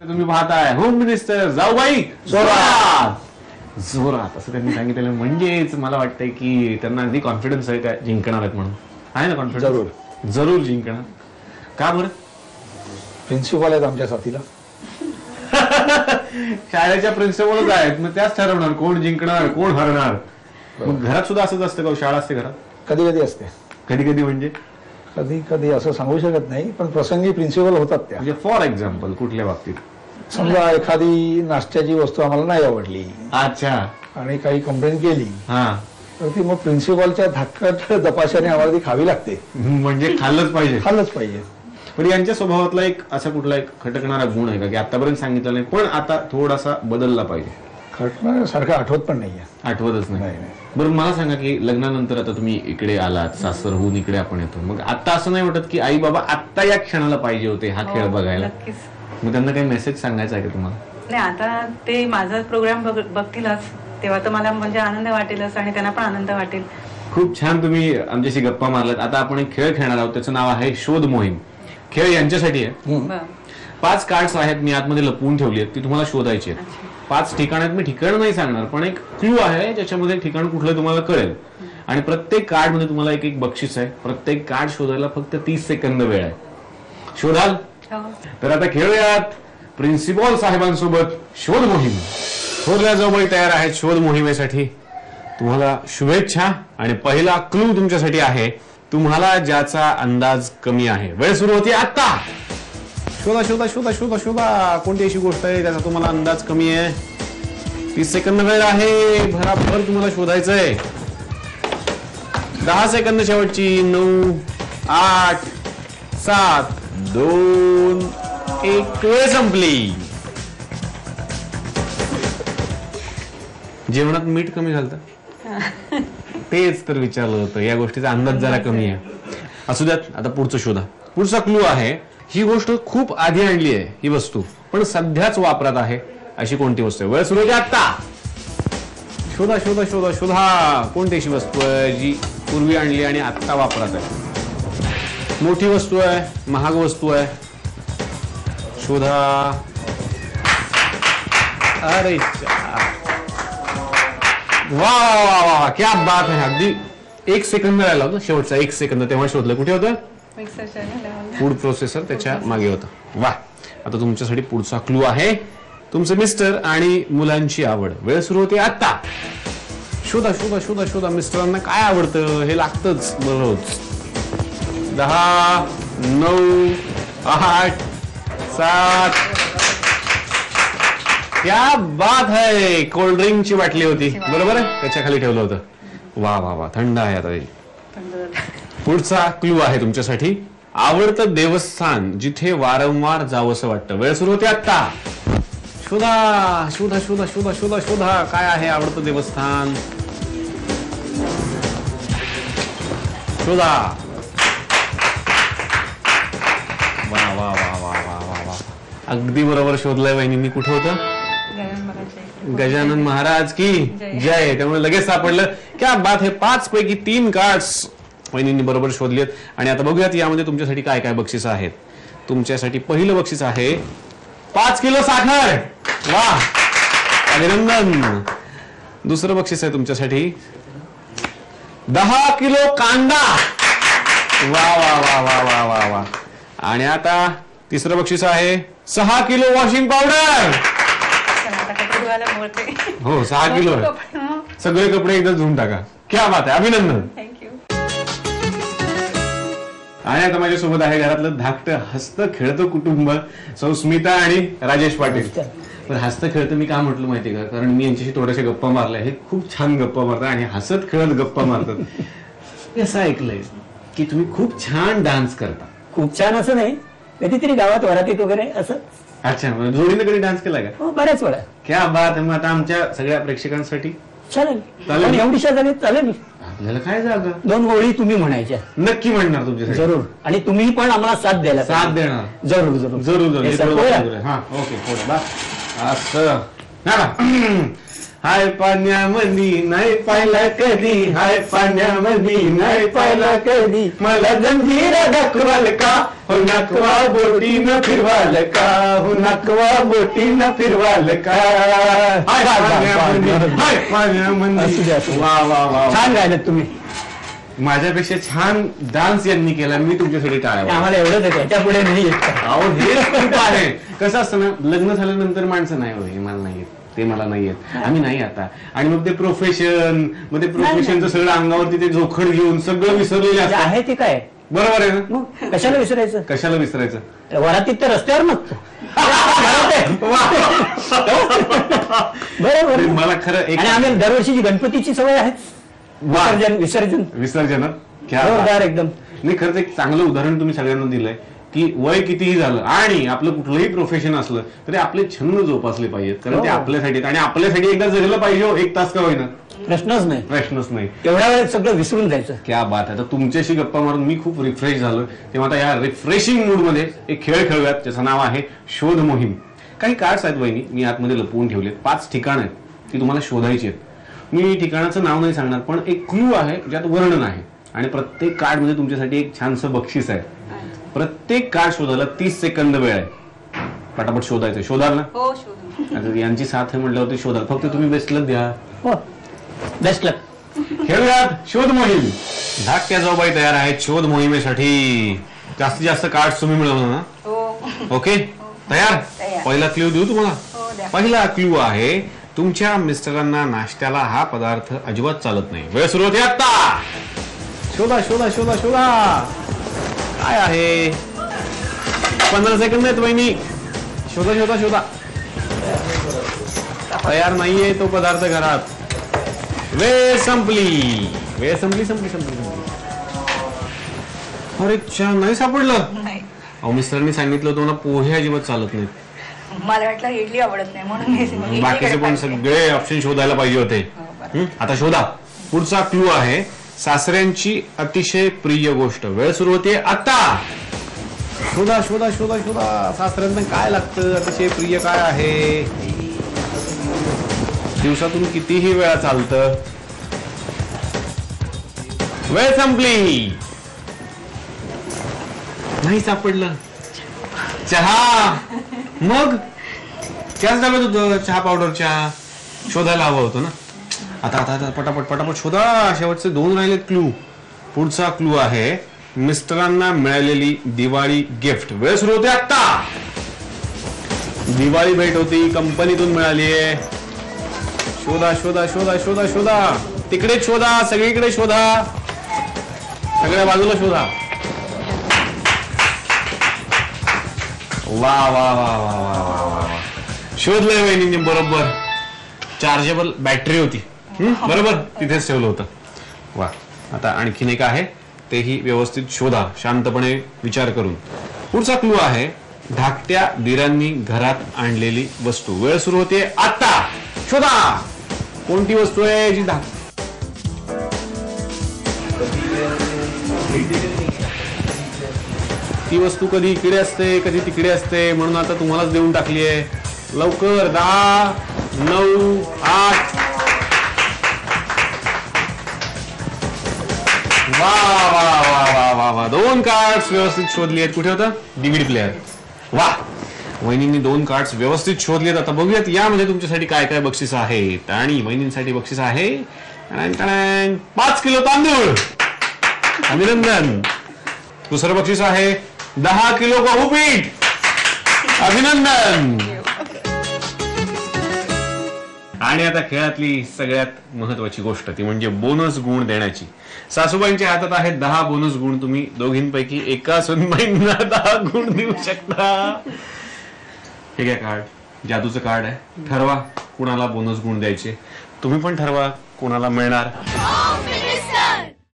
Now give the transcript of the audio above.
तुम्ही पाहताय home minister जाऊबाई जोरात जोरात असं त्यांनी सांगितलेलं. म्हणजेच मला वाटतंय की त्यांना अगदी कॉन्फिडन्स आहे काय जिंकणार आहेत म्हणून. आहे ना कॉन्फिडन्स? जरूर जरूर जिंकणार. का बरं? प्रिन्सिपल आहेत आमच्या साथीला. शाळेच्या प्रिन्सिपलच आहेत, मग त्याच ठरवणार कोण जिंकणार कोण हरणार. मग घरात सुद्धा असंच असतं का? शाळा असते घरात? कधी कधी असते. कधी कधी म्हणजे कधी कधी असं सांगू शकत नाही, पण प्रसंगी प्रिन्सिपल होतात त्या. म्हणजे फॉर एक्झाम्पल कुठल्या बाबतीत? समजा एखादी नाश्त्याची वस्तू आम्हाला नाही आवडली. अच्छा. आणि काही कंप्लेंट केली हा, तर ती मग प्रिन्सिपलच्या धाकट दपाशाने आम्हाला ती खावी लागते. म्हणजे खाल्लंच पाहिजे. खाल्लंच पाहिजे. पण यांच्या स्वभावातला एक असा कुठला एक खटकणारा गुण आहे का की आतापर्यंत सांगितलं नाही पण आता थोडासा बदलला पाहिजे? खटण्यासारखं आठवत पण नाहीये. आठवतच नाही. नाही. बरं मला सांगा की लग्नानंतर आता तुम्ही इकडे आलात, सासरहून इकडे आपण येतो, मग आता असं नाही वाटत की आई बाबा आत्ता या क्षणाला पाहिजे होते हा खेळ बघायला? मग त्यांना काही मेसेज सांगायचा आहे का तुम्हाला? नाही, आता ते माझा प्रोग्राम बघतीलच तेव्हा तर मला म्हणजे आनंद वाटेलच आणि त्यांना पण आनंद वाटेल. खूप छान तुम्ही आमच्याशी गप्पा मारलात. आता आपण एक खेळ खेळणार आहोत, त्याचं नाव आहे शोध मोहीम. खेळ यांच्यासाठी आहे. 5 कार्ड्स आहेत, मी आतमध्ये लपवून ठेवली आहेत, ती तुम्हाला शोधायची आहेत. 5 ठिकाण आहेत, मी ठिकाण नाही सांगणार पण एक क्लू आहे ज्याच्यामध्ये ठिकाण कुठलं तुम्हाला कळेल. आणि प्रत्येक कार्ड मध्ये तुम्हाला एक एक बक्षीस आहे. प्रत्येक कार्ड शोधायला फक्त 30 सेकंद वेळ आहे. शोधाल? तर आता खेळूयात प्रिन्सिपल साहेबांसोबत शोध मोहीम. थोरल्या जाऊबाई तयार आहेत शोध मोहिमेसाठी. तुम्हाला शुभेच्छा. आणि पहिला क्लू तुमच्यासाठी आहे, तुम्हाला ज्याचा अंदाज कमी आहे. वेळ सुरू होती आता. शोधा शोधा शोधा शोधा शोधा कोणती अशी गोष्ट आहे त्याचा तुम्हाला अंदाज कमी आहे. 30 सेकंद वेळ आहे, भराभर तुम्हाला शोधायचंय. 10 सेकंद शेवटची. 9, 8, 7, 2, 1 वेळ संपली. जेवणात मीठ कमी घालतं? तेच तर विचारलं होतं. या गोष्टीचा अंदाज जरा कमी आहे. असू द्यात, आता पुढचं शोधा. पुढचा क्लू आहे, ही गोष्ट खूप आधी आणली आहे ही वस्तू, पण सध्याच वापरात आहे अशी कोणती वस्तू आहे? वेळ सुरू होती आता. शोधा शोधा शोधा शोधा कोणती अशी वस्तू आहे जी पूर्वी आणली आणि आता वापरात आहे? मोठी वस्तू आहे, महाग वस्तू आहे. शोधा. अरे वा वा वा, क्या बात आहे. अगदी 1 सेकंद राहिला होता, शेवटचा 1 सेकंद तेव्हा शोधलं. कुठे होतं? फूड प्रोसेसर त्याच्या मागे होतं. वा. आता तुमच्यासाठी पुढचा क्लू आहे, तुमचं मिस्टर आणि मुलांची आवड. वेळ सुरू होते आता. शोधा शोधा शोधा शोधा मिस्टरांना काय आवडतं हे लागतंच रोज. 10, 9, 8, 7. क्या बात है. कोल्ड्रिंकची बाटली होती, बरोबर आहे, त्याच्या खाली ठेवलं होतं. वा वा वा, थंड आहे आता. पुढचा क्लू आहे तुमच्यासाठी, आवडतं देवस्थान जिथे वारंवार जावंसं वाटतं. वेळ सुरू होते आता. शोधा शोधा शोधा शोधा शोधा शोधा काय आहे आवडतं देवस्थान. शोधा. वा वा वा वा वा वा वा, अगदी बरोबर शोधलंय वहिनींनी. कुठं होतं? गजानन महाराज की जय. त्यामुळे लगेच सापडलं. क्या बात है. 5 पैकी 3 कार्ड्स वहिनींनी बरोबर शोधलेत. आणि आता बघूयात यामध्ये तुमच्यासाठी काय काय बक्षीस आहेत. तुमच्यासाठी पहिलं बक्षीस आहे 5 किलो साखर. वा, अभिनंदन. दुसरं बक्षीस आहे तुमच्यासाठी 10 किलो कांदा. वा वा वा वा वा वा वा. आणि आता तिसरं बक्षीस आहे 6 किलो वॉशिंग पावडर. हो, 6 किलो सगळे कपडे एकदा धुवून टाका. क्या बात आहे, अभिनंदन. आणि आता माझ्यासोबत आहे घरातलं धाकटं हसतं खेळतं कुटुंब, सौ स्मिता आणि राजेश पाटील. पण हसतं खेळतं मी का म्हटलं माहिती का, कारण मी यांच्याशी थोड्याशा गप्पा मारल्या. हे खूप छान गप्पा मारतात आणि हसत खेळत गप्पा मारतात. मी असं ऐकलंय की तुम्ही खूप छान डान्स करता. खूप छान असं नाही, कधीतरी गावात वरातीत वगैरे असं. अच्छा, जोडीने कधी डान्स केला का? हो, बऱ्याच वेळा. क्या बात आहे. मग आता आमच्या सगळ्या प्रेक्षकांसाठी चालेल. चालेल. एवढीशा जागेत चालेल. आपल्याला काय जागा? 2 ओळी तुम्ही म्हणायच्या. नक्की म्हणणार तुमच्यासाठी. जरूर. आणि तुम्ही पण आम्हाला साथ द्यायला साथ देणार. जरूर जरूर जरूर जरूर. हे सगळं. हा, ओके. असं हाय पाण्यामध्ये नाही पाहिला कधी, हाय पाण्यामध्ये नाही पाहिला कधी, मला जंजीर दाखवाल का, हो नकवा बोटीनं फिरवाल का, हो नकवा बोटीनं फिरवाल का. हाय, माझ्या मनी. असू द्या, असू द्या. वा वा वा. छान गायलं तुम्ही. माझ्यापेक्षा छान डान्स यांनी केला, मी तुमच्यासाठी टाळ्या. आम्हाला एवढंच आहे, त्याच्या पुढे नाही येत काय. अहो हेच खूप आहे. कसं असतं ना, लग्न झाल्यानंतर माणसं नाही, हे मला नाही येत, ते मला नाही येत, आम्ही नाही आता. आणि मग ते प्रोफेशन, मग ते प्रोफेशनचं सगळं अंगावरती ते जोखड घेऊन सगळं विसरलेले जे असतात. आहे ते काय, बरोबर आहे ना. मग कशाला विसरायचं. कशाला विसरायचं. वरातीत तर रस्त्यावर नसतो. बरोबर. मला खरं एक आणि आम्ही दरवर्षीची गणपतीची सवय आहे. विसर्जन विसर्जन क्या जोरदार एकदम. नाही, खरंच एक चांगलं उदाहरण तुम्ही सगळ्यांना दिलंय की वय कितीही झालं आणि आपलं कुठलंही प्रोफेशन असलं तरी आपले छंद जोपासले पाहिजेत, कारण ते आपल्यासाठी आणि आपल्यासाठी एकदा जगलं पाहिजे. 1 तास का होईना, प्रश्नच नाही. तेवढ्या वेळेत सगळं विसरून जायचं. क्या बात आहे. तर तुमच्याशी गप्पा मारून मी खूप रिफ्रेश झालो. तेव्हा आता या रिफ्रेशिंग मूड मध्ये एक खेळ खेळूयात, ज्याचं नाव आहे शोध मोहीम. काही कार्ड्स आहेत वहिनी, मी आतमध्ये लपवून ठेवलेत. 5 ठिकाणं आहेत, ती तुम्हाला शोधायची आहेत. मी ठिकाणाचं नाव नाही सांगणार, पण एक क्लू आहे ज्यात वर्णन आहे आणि प्रत्येक कार्ड मध्ये तुमच्यासाठी एक छानसं बक्षीस आहे. प्रत्येक कार्ड शोधायला 30 सेकंद वेळ आहे. पटापट शोधायचं. शोधाल ना. हो शोधू. आता यांची साथ आहे म्हटल्यावरती शोधाल. फक्त तुम्ही बेस्ट लक द्या. हो, बेस्ट लक. खेळूयात शोध मोहीम. धाकट्या जाऊबाई तयार आहेत शोध मोहिमेसाठी. जास्तीत जास्त कार्ड तुम्ही मिळवलं ना. हो. ओके, तयार. तयार. पहिला क्ल्यू देऊ तुम्हाला. हो, द्या. पहिला क्ल्यू आहे, तुमच्या मिस्टरांना नाश्त्याला हा पदार्थ अजिबात चालत नाही. वेळ सुरू होते आता. शोधा शोधा शोधा शोधा. काय आहे. 15 सेकंद आहेत वहिनी. शोधा शोधा शोधा. तयार नाहीये तो पदार्थ घरात. वेळ संपली. वेळ संपली संपली संपली संपली. अरे छान, नाही सापडलं. नाही, अहो मिस्टरांनी सांगितलं होतं मला पोहे अजिबात चालत नाहीत. मला वाटलं इडली आवडत नाही म्हणून मी इडलीकडे बाकीचे पण पाहिजे. सगळे ऑप्शन शोधायला पाहिजे होते. आता शोधा. पुढचा क्लू आहे, सासऱ्यांची अतिशय प्रिय गोष्ट. वेळ सुरू होते आता. शोधा शोधा शोधा शोधा. सासऱ्यांना काय लागतं, अतिशय प्रिय काय आहे, दिवसातून कितीही वेळा चालतं. वेळ संपली. नाही सापडलं. चहा. मग त्याच डब्यात होतं चहा पावडरच्या. शोधायला हवं होतं ना. आता आता आता पटापट पटापट शोधा. शेवटचे 2 राहिलेत क्लू. पुढचा क्लू आहे, मिस्टरांना मिळालेली दिवाळी गिफ्ट. वेळ सुरू होते आता. दिवाळी भेट होती, कंपनीतून मिळाली आहे. शोधा शोधा शोधा शोधा शोधा. तिकडे शोधा, सगळीकडे शोधा, सगळ्या बाजूला शोधा. वा वा वा वा वा वा वा. शोधलंय वहिनींनी बरोबर. चार्जेबल बॅटरी होती. बरोबर तिथेच ठेवलं होतं. वा. आता आणखीन एक आहे, तेही व्यवस्थित शोधा, शांतपणे विचार करून. पुढचा क्लू आहे, धाकट्या दिरांनी घरात आणलेली वस्तू. वेळ सुरू होते आता. शोधा. कोणती वस्तू आहे जी ती वस्तू कधी इकडे असते कधी तिकडे असते, म्हणून आता तुम्हालाच देऊन टाकली आहे. लवकर. 10, 9, 8. वा वा वा वा वा वा. 2 कार्ड्स व्यवस्थित शोधली आहेत. कुठे होता डीव्हीडी प्लेअर. वा. वहिनींनी 2 कार्ड्स व्यवस्थित शोधलेत. आता बघूयात यामध्ये तुमच्यासाठी काय काय बक्षीस आहेत. आणि वहिनींसाठी बक्षीस आहे 5 किलो तांदूळ. अभिनंदन. दुसरं बक्षीस आहे 10 किलो गहू पीठ. अभिनंदन. आणि आता खेळातली सगळ्यात महत्वाची गोष्ट, ती म्हणजे बोनस गुण देण्याची. सासूबाईंच्या हातात आहेत 10 बोनस गुण. तुम्ही दोघींपैकी एका सुनबाईंना 10 गुण देऊ शकता. हे घ्या कार्ड, जादूचं कार्ड आहे. ठरवा कुणाला बोनस गुण द्यायचे. तुम्ही पण ठरवा कोणाला मिळणार.